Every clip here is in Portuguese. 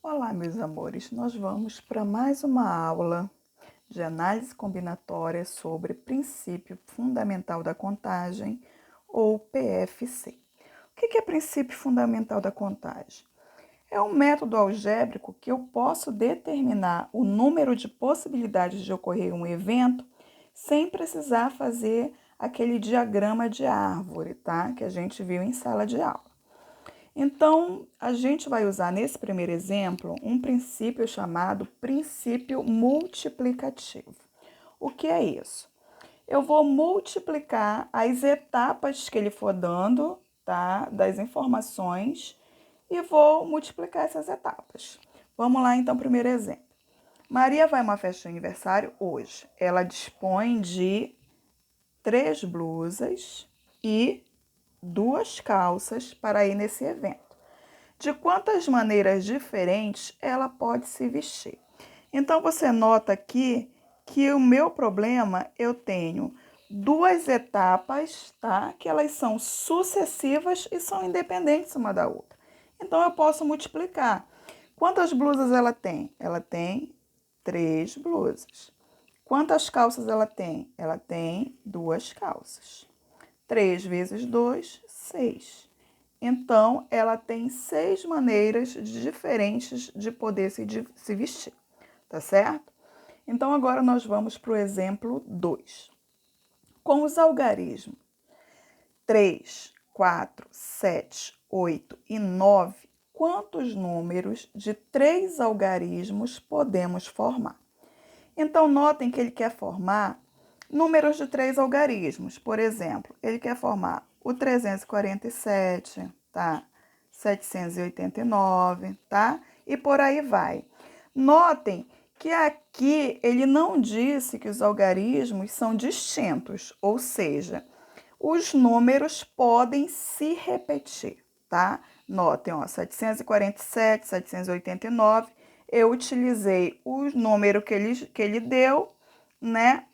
Olá, meus amores, nós vamos para mais uma aula de análise combinatória sobre princípio fundamental da contagem, ou PFC. O que é princípio fundamental da contagem? É um método algébrico que eu posso determinar o número de possibilidades de ocorrer um evento sem precisar fazer aquele diagrama de árvore, tá? Que a gente viu em sala de aula. Então, a gente vai usar nesse primeiro exemplo um princípio chamado princípio multiplicativo. O que é isso? Eu vou multiplicar as etapas que ele for dando, tá, das informações, e vou multiplicar essas etapas. Vamos lá, então, primeiro exemplo. Maria vai a uma festa de aniversário hoje. Ela dispõe de 3 blusas e 2 calças para ir nesse evento. De quantas maneiras diferentes ela pode se vestir? Então, você nota aqui que o meu problema, eu tenho 2 etapas, tá? Que elas são sucessivas e são independentes uma da outra. Então, eu posso multiplicar. Quantas blusas ela tem? Ela tem 3 blusas. Quantas calças ela tem? Ela tem 2 calças. 3 vezes 2, 6. Então, ela tem 6 maneiras diferentes de poder se vestir, tá certo? Então, agora nós vamos para o exemplo 2. Com os algarismos 3, 4, 7, 8 e 9, quantos números de 3 algarismos podemos formar? Então, notem que ele quer formar números de 3 algarismos. Por exemplo, ele quer formar o 347, tá? 789, tá? E por aí vai. Notem que aqui ele não disse que os algarismos são distintos, ou seja, os números podem se repetir, tá? Notem, ó, 747, 789, eu utilizei o número que ele deu, né?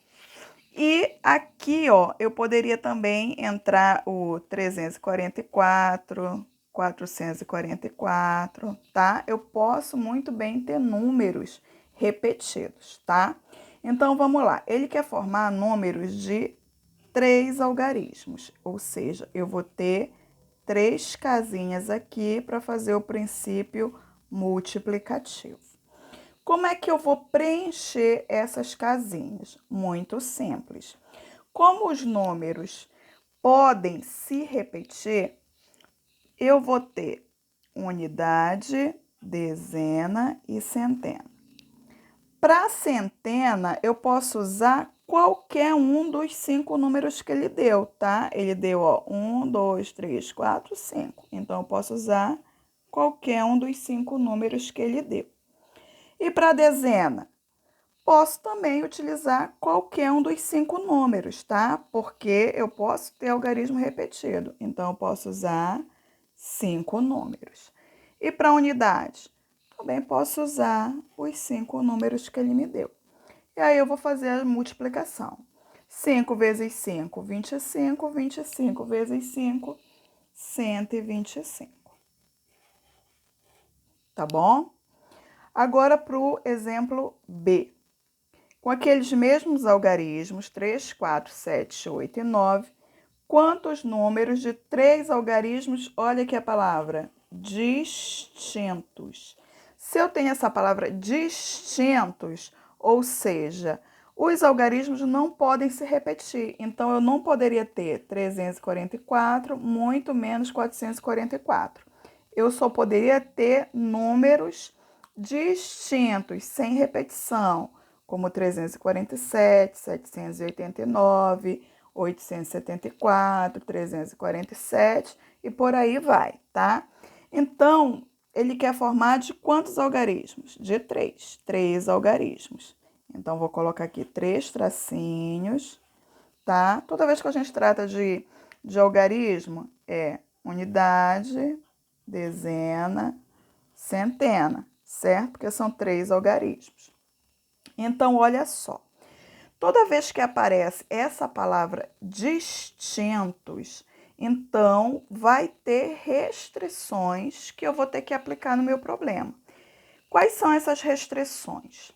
E aqui, ó, eu poderia também entrar o 344, 444, tá? Eu posso muito bem ter números repetidos, tá? Então, vamos lá. Ele quer formar números de 3 algarismos, ou seja, eu vou ter 3 casinhas aqui para fazer o princípio multiplicativo. Como é que eu vou preencher essas casinhas? Muito simples. Como os números podem se repetir, eu vou ter unidade, dezena e centena. Para centena, eu posso usar qualquer um dos 5 números que ele deu, tá? Ele deu, ó, 1, 2, 3, 4, 5. Então, eu posso usar qualquer um dos 5 números que ele deu. E para dezena, posso também utilizar qualquer um dos 5 números, tá? Porque eu posso ter algarismo repetido. Então, eu posso usar 5 números. E para unidade, também posso usar os 5 números que ele me deu. E aí, eu vou fazer a multiplicação. 5 vezes 5, 25. 25 vezes 5, 125. Tá bom? Agora, para o exemplo B. Com aqueles mesmos algarismos, 3, 4, 7, 8 e 9, quantos números de 3 algarismos, olha aqui a palavra, distintos. Se eu tenho essa palavra distintos, ou seja, os algarismos não podem se repetir. Então, eu não poderia ter 344, muito menos 444. Eu só poderia ter números distintos, sem repetição, como 347, 789, 874, 347 e por aí vai, tá? Então, ele quer formar de quantos algarismos? De 3. 3 algarismos. Então, vou colocar aqui 3 tracinhos, tá? Toda vez que a gente trata de algarismo, é unidade, dezena, centena, certo? Porque são 3 algarismos. Então, olha só. Toda vez que aparece essa palavra distintos, então vai ter restrições que eu vou ter que aplicar no meu problema. Quais são essas restrições?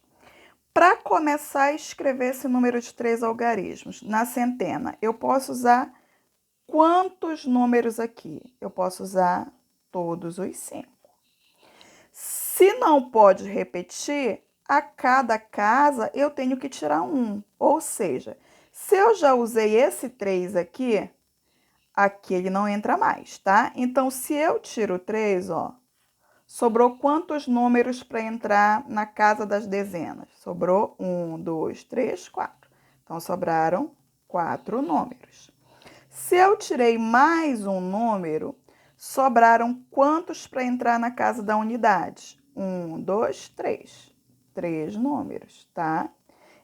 Para começar a escrever esse número de 3 algarismos na centena, eu posso usar quantos números aqui? Eu posso usar todos os 5. Se não pode repetir, a cada casa eu tenho que tirar um. Ou seja, se eu já usei esse 3 aqui, aqui ele não entra mais, tá? Então, se eu tiro 3, ó, sobrou quantos números para entrar na casa das dezenas? Sobrou 1, 2, 3, 4. Então, sobraram 4 números. Se eu tirei mais um número, sobraram quantos para entrar na casa da unidade? 1, 2, 3. 3 números, tá?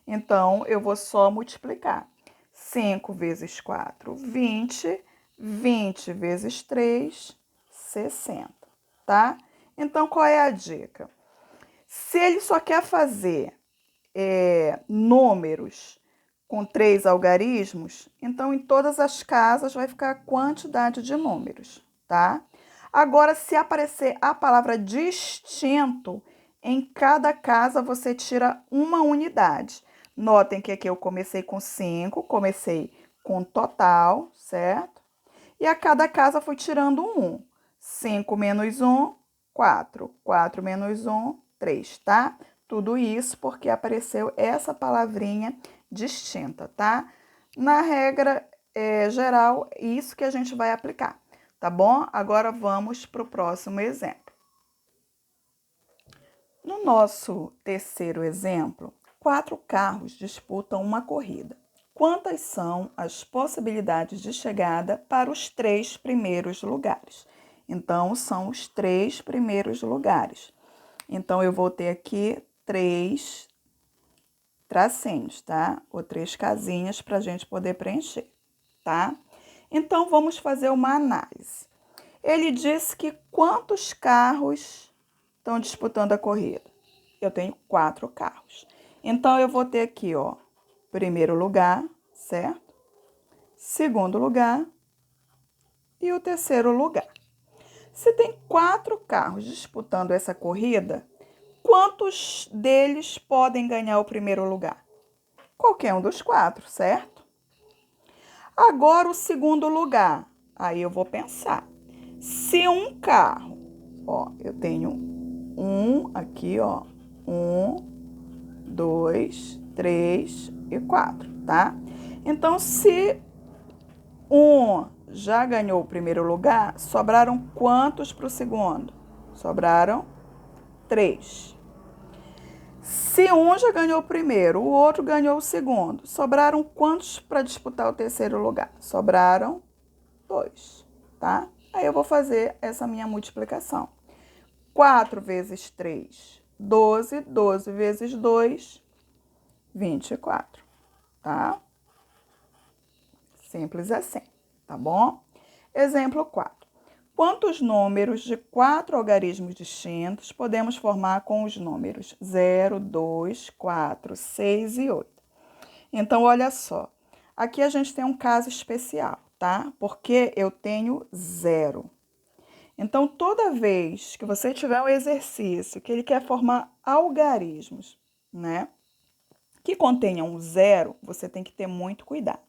Então, eu vou só multiplicar. 5 vezes 4, 20. 20 vezes 3, 60, tá? Então, qual é a dica? Se ele só quer fazer números com 3 algarismos, então em todas as casas vai ficar a quantidade de números, tá? Agora, se aparecer a palavra distinto, em cada casa você tira uma unidade. Notem que aqui eu comecei com 5, comecei com total, certo? E a cada casa fui tirando um. 5 menos 1, 4. 4 menos 1, 3, tá? Tudo isso porque apareceu essa palavrinha distinta, tá? Na regra geral, isso que a gente vai aplicar, tá bom? Agora vamos para o próximo exemplo. No nosso terceiro exemplo, 4 carros disputam uma corrida. Quantas são as possibilidades de chegada para os 3 primeiros lugares? Então, são os 3 primeiros lugares. Então, eu vou ter aqui 3 tracinhos, tá? Ou 3 casinhas para a gente poder preencher, tá? Então, vamos fazer uma análise. Ele disse que quantos carros estão disputando a corrida? Eu tenho 4 carros. Então, eu vou ter aqui, ó, primeiro lugar, certo? Segundo lugar e o terceiro lugar. Se tem 4 carros disputando essa corrida, quantos deles podem ganhar o primeiro lugar? Qualquer um dos 4, certo? Agora o segundo lugar. Aí eu vou pensar. Se um carro, ó, eu tenho um aqui, ó, 1, 2, 3 e 4, tá? Então, se um já ganhou o primeiro lugar, sobraram quantos para o segundo? Sobraram 3. Se um já ganhou o primeiro, o outro ganhou o segundo, sobraram quantos para disputar o terceiro lugar? Sobraram 2, tá? Aí eu vou fazer essa minha multiplicação. 4 vezes 3, 12. 12 vezes 2, 24, tá? Simples assim, tá bom? Exemplo 4. Quantos números de 4 algarismos distintos podemos formar com os números 0, 2, 4, 6 e 8? Então, olha só. Aqui a gente tem um caso especial, tá? Porque eu tenho 0. Então, toda vez que você tiver um exercício que ele quer formar algarismos, né? Que contenham 0, você tem que ter muito cuidado,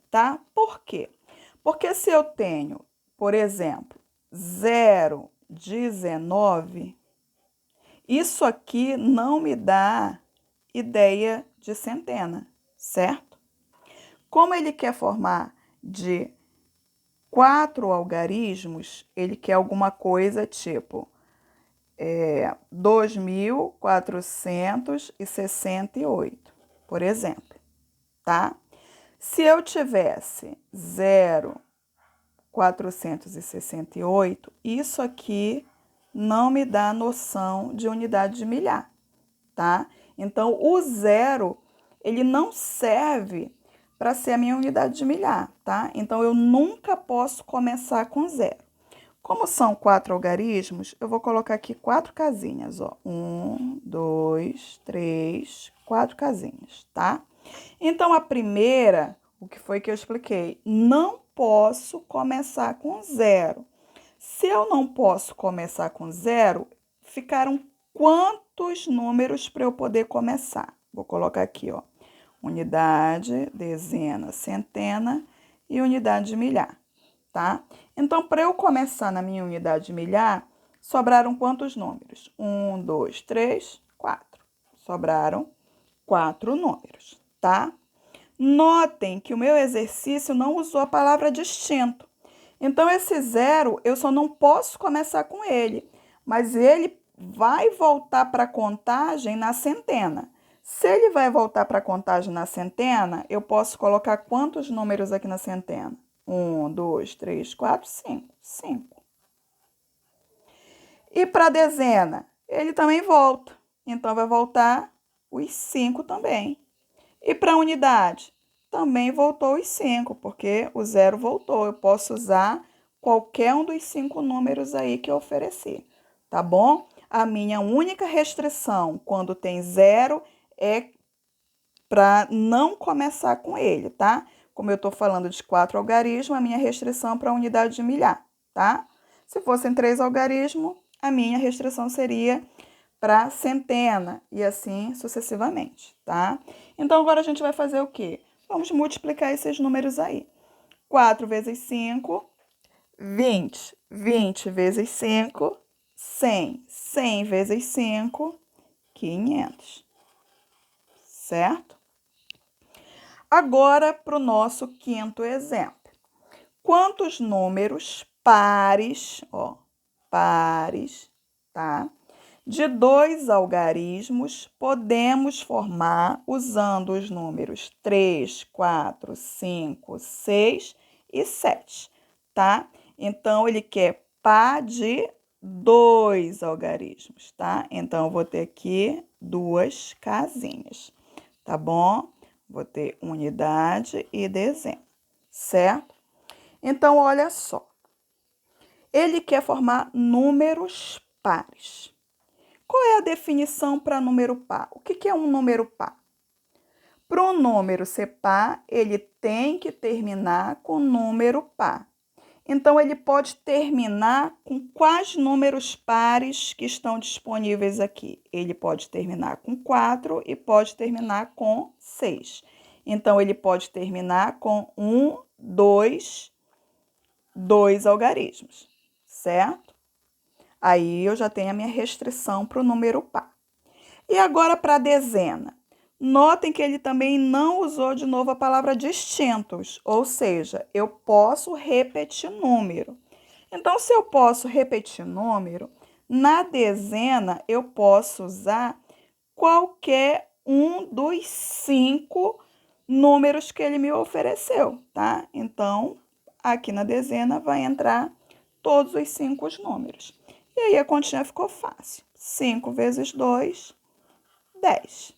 tá? Por quê? Porque se eu tenho, por exemplo, 0,19, isso aqui não me dá ideia de centena, certo? Como ele quer formar de 4 algarismos, ele quer alguma coisa tipo 2.468, por exemplo, tá? Se eu tivesse 0,468, isso aqui não me dá noção de unidade de milhar, tá? Então, o 0, ele não serve para ser a minha unidade de milhar, tá? Então, eu nunca posso começar com 0. Como são 4 algarismos, eu vou colocar aqui 4 casinhas, ó. 1, 2, 3, 4 casinhas, tá? Então, a primeira, o que foi que eu expliquei? Não posso começar com 0. Se eu não posso começar com 0, ficaram quantos números para eu poder começar. Vou colocar aqui, ó, unidade, dezena, centena e unidade de milhar, tá? Então, para eu começar na minha unidade de milhar, sobraram quantos números? 1, 2, 3, 4. Sobraram 4 números, tá? Notem que o meu exercício não usou a palavra distinto. Então, esse 0, eu só não posso começar com ele, mas ele vai voltar para a contagem na centena. Se ele vai voltar para a contagem na centena, eu posso colocar quantos números aqui na centena? 1, 2, 3, 4, 5. 5. E para a dezena, ele também volta. Então, vai voltar os 5 também. E para a unidade, também voltou os 5, porque o 0 voltou. Eu posso usar qualquer um dos 5 números aí que eu oferecer, tá bom? A minha única restrição quando tem 0 é para não começar com ele, tá? Como eu estou falando de 4 algarismos, a minha restrição para a unidade de milhar, tá? Se fossem 3 algarismos, a minha restrição seria para centena e assim sucessivamente, tá? Então, agora a gente vai fazer o quê? Vamos multiplicar esses números aí. 4 vezes 5, 20. 20 vezes 5, 100. 100 vezes 5, 500. Certo? Agora, para o nosso quinto exemplo. Quantos números pares, ó, pares, tá? De 2 algarismos podemos formar usando os números 3, 4, 5, 6 e 7, tá? Então, ele quer par de 2 algarismos, tá? Então, eu vou ter aqui 2 casinhas, tá bom? Vou ter unidade e dezena, certo? Então, olha só. Ele quer formar números pares. Qual é a definição para número par? O que é um número par? Para um número ser par, ele tem que terminar com número par. Então, ele pode terminar com quais números pares que estão disponíveis aqui? Ele pode terminar com 4 e pode terminar com 6. Então, ele pode terminar com 1, 2 algarismos, certo? Aí eu já tenho a minha restrição para o número par. E agora para a dezena. Notem que ele também não usou de novo a palavra distintos, ou seja, eu posso repetir número. Então, se eu posso repetir número, na dezena eu posso usar qualquer um dos 5 números que ele me ofereceu, tá? Então, aqui na dezena vai entrar todos os 5 números. E aí a continha ficou fácil. 5 vezes 2, 10.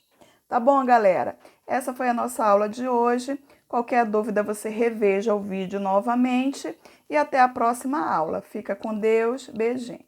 Tá bom, galera? Essa foi a nossa aula de hoje. Qualquer dúvida, você reveja o vídeo novamente. E até a próxima aula. Fica com Deus. Beijinho.